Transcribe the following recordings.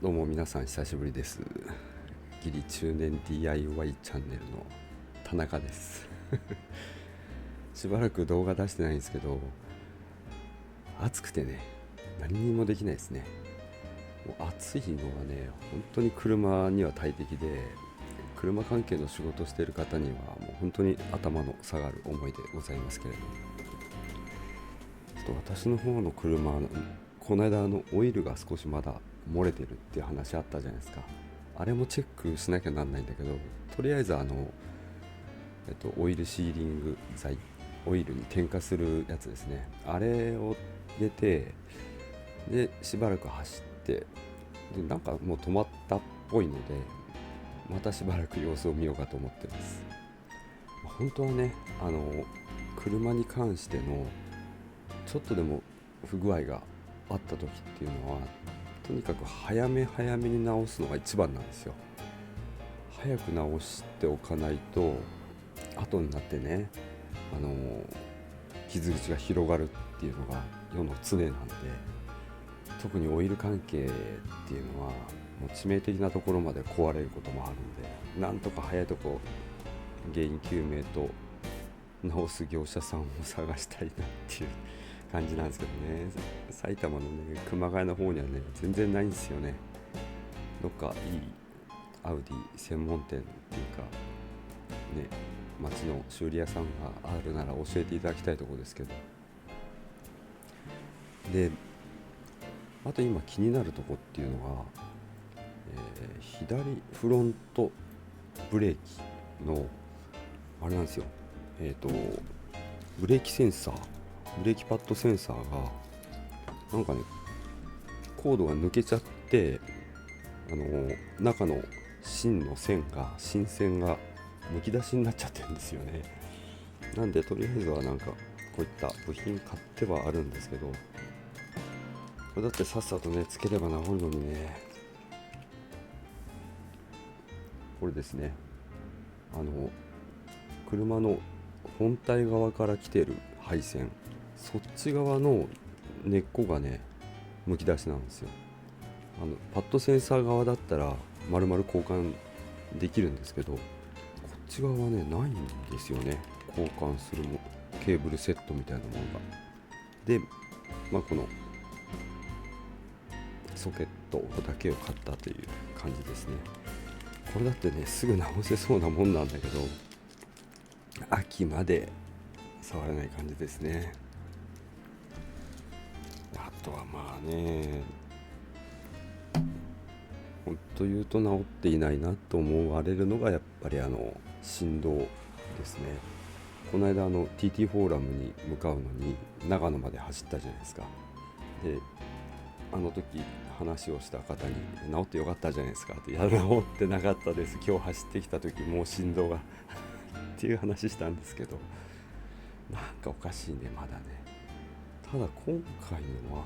どうも皆さん久しぶりです。ギリ中年 DIY チャンネルの田中です。しばらく動画出してないんですけど、暑くてね、何にもできないですね。もう暑いのはね、本当に車には大敵で、車関係の仕事している方にはもう本当に頭の下がる思いでございますけれども、ちょっと私の方の車のこの間オイルが少しまだ漏れてるっていう話あったじゃないですか。あれもチェックしなきゃなんないんだけど、とりあえずオイルシーリング剤、オイルに添加するやつですね、あれを入れて、でしばらく走って、でなんかもう止まったっぽいので、またしばらく様子を見ようかと思ってます。本当はね、車に関してのちょっとでも不具合があった時っていうのは、とにかく早め早めに直すのが一番なんですよ。早く直しておかないと後になってね、傷口が広がるっていうのが世の常なんで、特にオイル関係っていうのはもう致命的なところまで壊れることもあるんで、なんとか早いとこ原因究明と直す業者さんを探したいなっていう感じなんですけどね。埼玉のね、熊谷の方にはね、全然ないんですよね。どっかいいアウディ専門店っていうかね、町の修理屋さんがあるなら教えていただきたいところですけど。で、あと今気になるとこっていうのが、左フロントブレーキのあれなんですよ。ブレーキセンサー、ブレーキパッドセンサーがなんかね、コードが抜けちゃって、中の芯線がむき出しになっちゃってるんですよね。なんでとりあえずはなんかこういった部品買ってはあるんですけど、これだってさっさとねつければ治るのにね。これですね、車の本体側から来てる配線、そっち側の根っこがねむき出しなんですよ。パッドセンサー側だったら丸々交換できるんですけど、こっち側はねないんですよね、交換するケーブルセットみたいなものが。で、このソケットだけを買ったという感じですね。これだってねすぐ直せそうなもんなんだけど、秋まで触れない感じですね。あとは本当言うと治っていないなと思われるのがやっぱり振動ですね。この間TT フォーラムに向かうのに長野まで走ったじゃないですか。であの時話をした方に治ってよかったじゃないですかって、いや治ってなかったです、今日走ってきた時もう振動がっていう話したんですけど、なんかおかしいね、まだね。ただ今回のは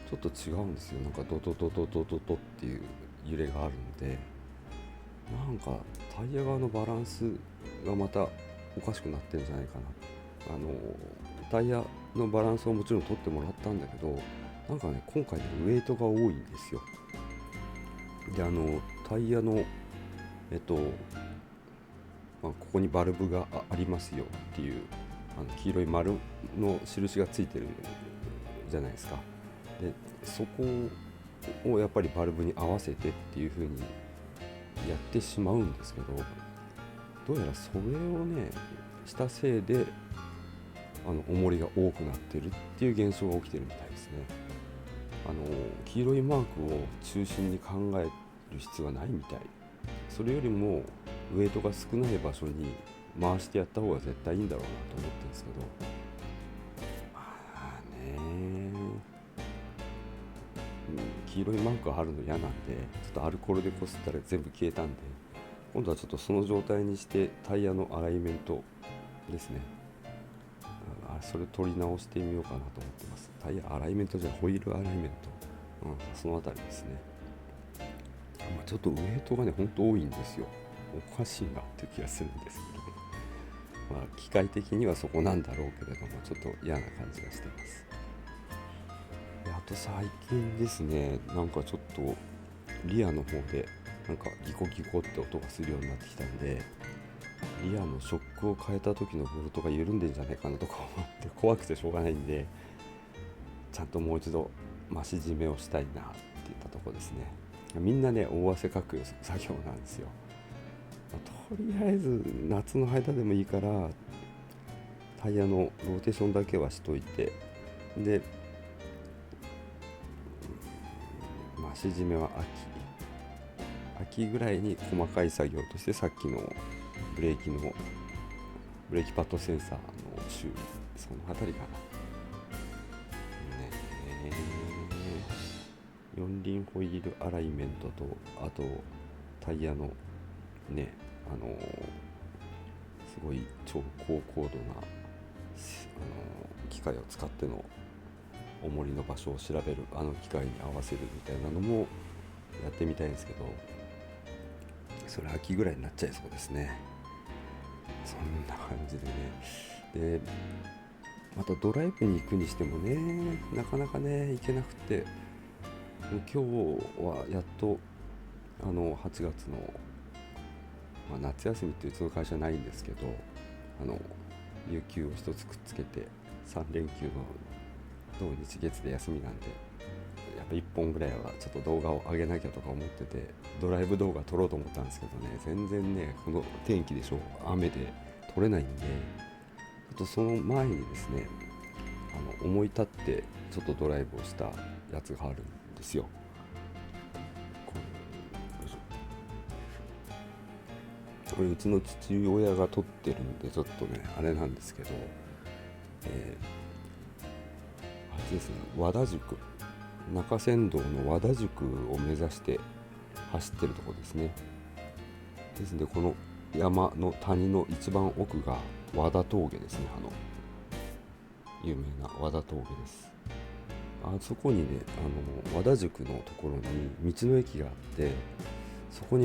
ちょっと違うんですよ。なんかドドドドドドドっていう揺れがあるんで、なんかタイヤ側のバランスがまたおかしくなってるんじゃないかな。タイヤのバランスをもちろん取ってもらったんだけど、なんかね今回ねウェイトが多いんですよ。でタイヤのここにバルブがありますよっていう黄色い丸の印がついてるじゃないですか。でそこをやっぱりバルブに合わせてっていう風にやってしまうんですけど、どうやらそれをねしたせいで重りが多くなってるっていう現象が起きてるみたいですね。黄色いマークを中心に考える必要はないみたい。それよりもウェイトが少ない場所に回してやった方が絶対いいんだろうなと思ってるんですけど、黄色いマークがあるの嫌なんで、ちょっとアルコールでこすったら全部消えたんで、今度はちょっとその状態にしてタイヤのアライメントですね、それ取り直してみようかなと思ってます。タイヤアライメントじゃホイールアライメント、そのあたりですね。ちょっとウェイトがねほんと多いんですよ。おかしいなっていう気がするんですけど、機械的にはそこなんだろうけれども、ちょっと嫌な感じがしてます。であと最近ですね、なんかちょっとリアの方でなんかギコギコって音がするようになってきたんで、リアのショックを変えた時のボルトが緩んでんじゃないかなとか思って怖くてしょうがないんで、ちゃんともう一度増し締めをしたいなっていったところですね。みんなね大汗かく作業なんですよ。とりあえず夏の間でもいいからタイヤのローテーションだけはしといて、で増し締めは秋ぐらいに細かい作業としてさっきのブレーキパッドセンサーの修理、そのあたりかな。四輪ホイールアライメントと、あとタイヤのね、すごい超高高度な、機械を使っての重りの場所を調べる機械に合わせるみたいなのもやってみたいんですけど、それ秋ぐらいになっちゃいそうですね。そんな感じでね。でまたドライブに行くにしてもね、なかなかね行けなくて、今日はやっと8月の、夏休みってうちの会社ないんですけど、有給を一つくっつけて3連休の土日月で休みなんで、やっぱ1本ぐらいはちょっと動画を上げなきゃとか思ってて、ドライブ動画撮ろうと思ったんですけどね、全然ねこの天気でしょ、雨で撮れないんで、ちょっとその前にですね思い立ってちょっとドライブをしたやつがあるんですよ。これうちの父親が撮ってるんでちょっとねあれなんですけど、あれですね、和田宿、中山道の和田宿を目指して走ってるところですね。ですのでこの山の谷の一番奥が和田峠ですね。有名な和田峠です。あそこにね和田宿のところに道の駅があって、そこに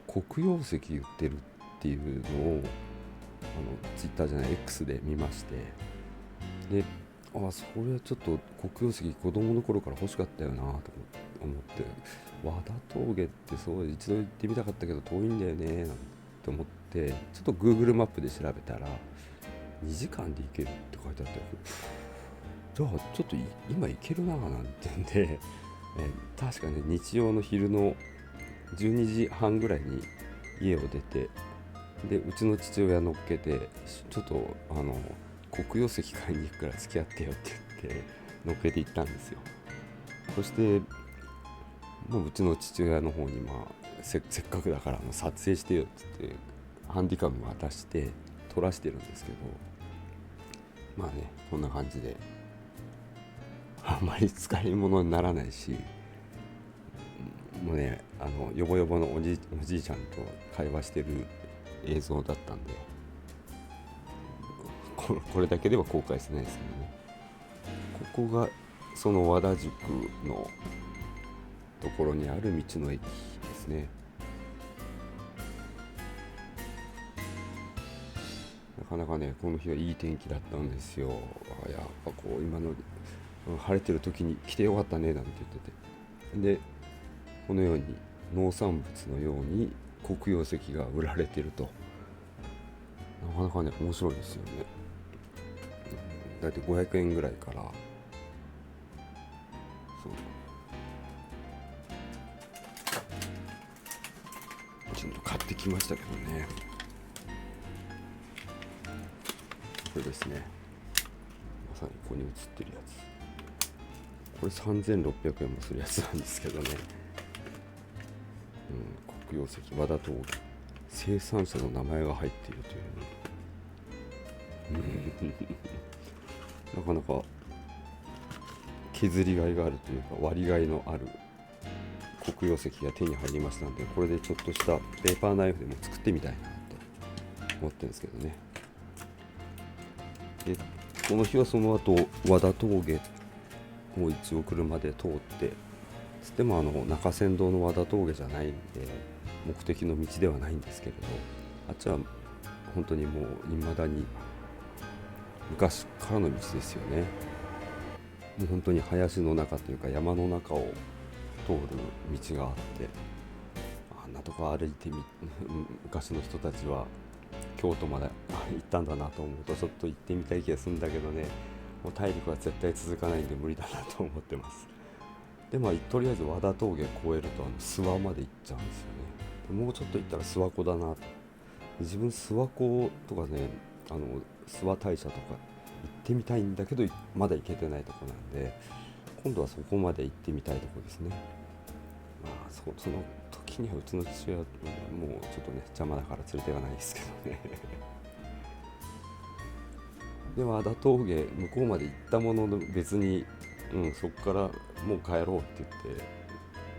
黒曜石売ってるっていうのをツイッターじゃない X で見まして、でそれはちょっと黒曜石子供の頃から欲しかったよなと思って、和田峠ってそう一度行ってみたかったけど遠いんだよねなんて思って、ちょっと Google マップで調べたら2時間で行けるって書いてあって、じゃあちょっと今行けるななんてんで、確かね日曜の昼の12時半ぐらいに家を出て、でうちの父親乗っけて、ちょっと黒曜石買いに行くから付き合ってよって言って乗っけて行ったんですよ。そしてもううちの父親の方にせっかくだから撮影してよって言ってハンディカム渡して撮らしてるんですけど、こんな感じであんまり使い物にならないし、もうねヨボヨボのおじいちゃんと会話してる映像だったんで、これだけでは後悔しないですけどね。ここがその和田宿のところにある道の駅ですね。なかなかねこの日はいい天気だったんですよ。やっぱ今の晴れてる時に来てよかったねなんて言ってて、でこのように農産物のように黒曜石が売られてると、なかなかね面白いですよね。だいたい500円ぐらいから、ちょっと買ってきましたけどね。これですね、まさにここに写ってるやつ、これ3600円もするやつなんですけどね、黒曜石和田峠、生産者の名前が入っているという、なかなか削りがいがあるというか割りがいのある黒曜石が手に入りましたので、これでちょっとしたペーパーナイフでも作ってみたいなと思ってるんですけどね。でこの日はその後和田峠を一応車で通って、つっても中山道の和田峠じゃないんで目的の道ではないんですけれど、あっちは本当にもう未だに昔からの道ですよね。もう本当に林の中というか山の中を通る道があって、あんなとこ歩いて昔の人たちは京都まで行ったんだなと思うとちょっと行ってみたい気がするんだけどね、もう体力は絶対続かないんで無理だなと思ってます。でとりあえず和田峠越えると諏訪まで行っちゃうんですよね。もうちょっと行ったら諏訪湖だな。自分諏訪湖とかね、諏訪大社とか行ってみたいんだけどまだ行けてないとこなんで、今度はそこまで行ってみたいとこですね。まあその時にはうちの父親もうちょっとね邪魔だから連れていかないですけどねで和田峠向こうまで行ったものの別に、そこからもう帰ろうって言って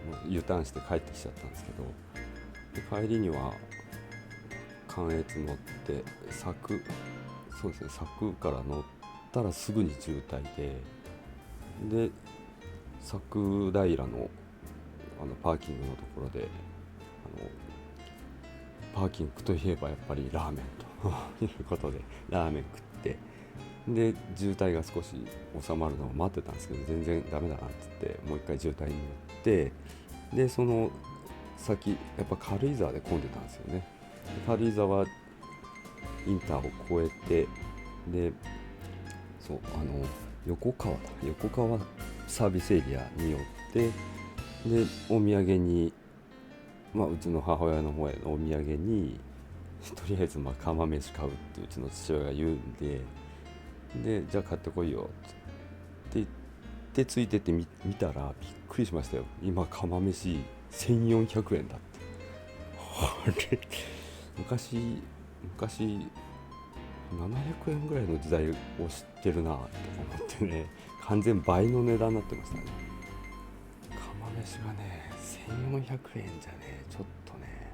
もう U ターンして帰ってきちゃったんですけど、で帰りには関越乗ってそうですね、佐久から乗ったらすぐに渋滞で佐久平のパーキングのところでパーキングといえばやっぱりラーメンということでラーメン食って、で渋滞が少し収まるのを待ってたんですけど全然ダメだなって言ってもう一回渋滞に乗って、でその先やっぱ軽井沢で混んでたんですよね。軽井沢インターを越えて、でそう横川サービスエリアに寄って、でお土産に、うちの母親の方へのお土産にとりあえず釜飯買うってうちの父親が言うんで、じゃあ買ってこいよって言ってついてって見たらびっくりしましたよ。今釜飯1400円だって。あれ昔700円ぐらいの時代を知ってるなと思ってね、完全倍の値段になってましたね。釜飯がね1400円じゃね、ちょっとね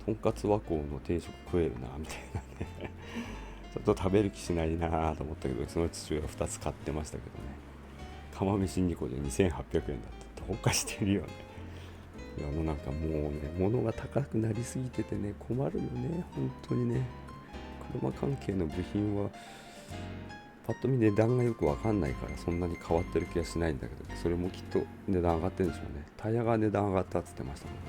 とんかつ和光の定食食えるなみたいなねちょっと食べる気しないなと思ったけど、その父親が2つ買ってましたけどね、釜飯2個で2800円だってどうかしてるよね。いやもうなんかもうね物が高くなりすぎててね困るよね本当にね。車関係の部品はパッと見値段がよく分かんないからそんなに変わってる気がしないんだけど、それもきっと値段上がってるんでしょうね。タイヤが値段上がったって言ってましたもんね。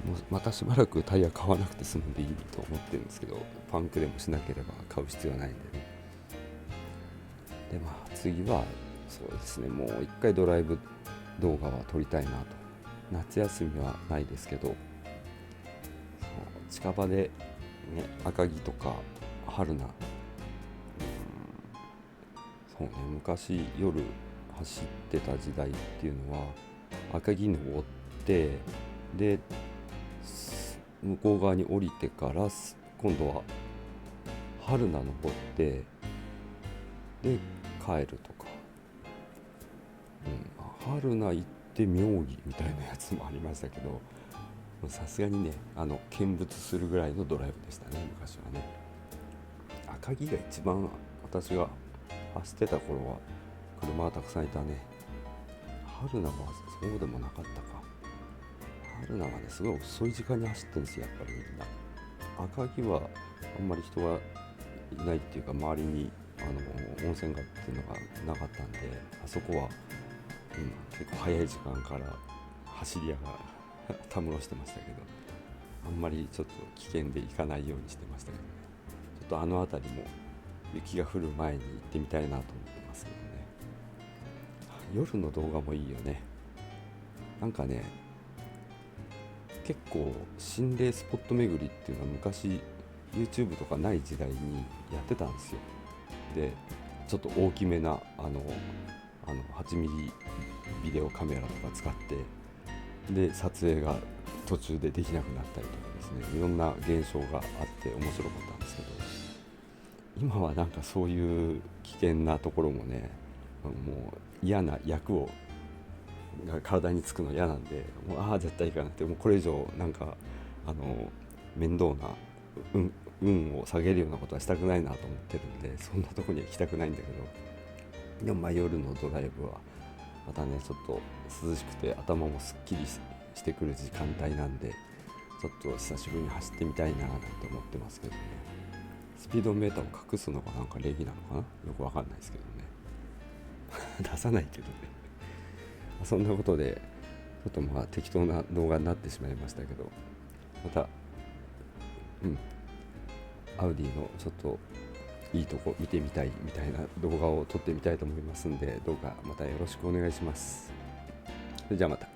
もうまたしばらくタイヤ買わなくて済むんでいいと思ってるんですけど、パンクでもしなければ買う必要はないんでね。で次はそうですね、もう一回ドライブ動画は撮りたいなと。夏休みはないですけど、近場で、ね、赤城とか春菜、そうね、昔夜走ってた時代っていうのは赤城登って、で向こう側に降りてから今度は春菜登ってで帰るとか、春菜行って妙義みたいなやつもありましたけど、さすがにね見物するぐらいのドライブでしたね昔はね。赤城が一番私が走ってた頃は車がたくさんいたね。春菜はそうでもなかったか。春菜はねすごい遅い時間に走ってるんですよやっぱりみんな。赤城はあんまり人がいないっていうか周りに温泉街っていうのがなかったんで、あそこは、結構早い時間から走り屋がたむろしてましたけど、あんまりちょっと危険で行かないようにしてましたけどね。ちょっとあの辺りも雪が降る前に行ってみたいなと思ってますけどね。夜の動画もいいよね。なんかね結構心霊スポット巡りっていうのは昔 YouTube とかない時代にやってたんですよ。でちょっと大きめな8ミリビデオカメラとか使ってで撮影が途中でできなくなったりとかですね、いろんな現象があって面白かったんですけど、今はなんかそういう危険なところもね、もう嫌な役をが体につくの嫌なんで、もう絶対いかなくて、もうこれ以上なんか面倒な運を下げるようなことはしたくないなと思ってるんで、そんなとこには行きたくないんだけど、でも夜のドライブはまたねちょっと涼しくて頭もすっきりしてくる時間帯なんで、ちょっと久しぶりに走ってみたいななんて思ってますけどね。スピードメーターを隠すのがなんか礼儀なのかな、よくわかんないですけどね出さないけどねそんなことでちょっとまあ適当な動画になってしまいましたけど、またアウディのちょっといいとこ見てみたいみたいな動画を撮ってみたいと思いますんで、どうかまたよろしくお願いします。それじゃあまた。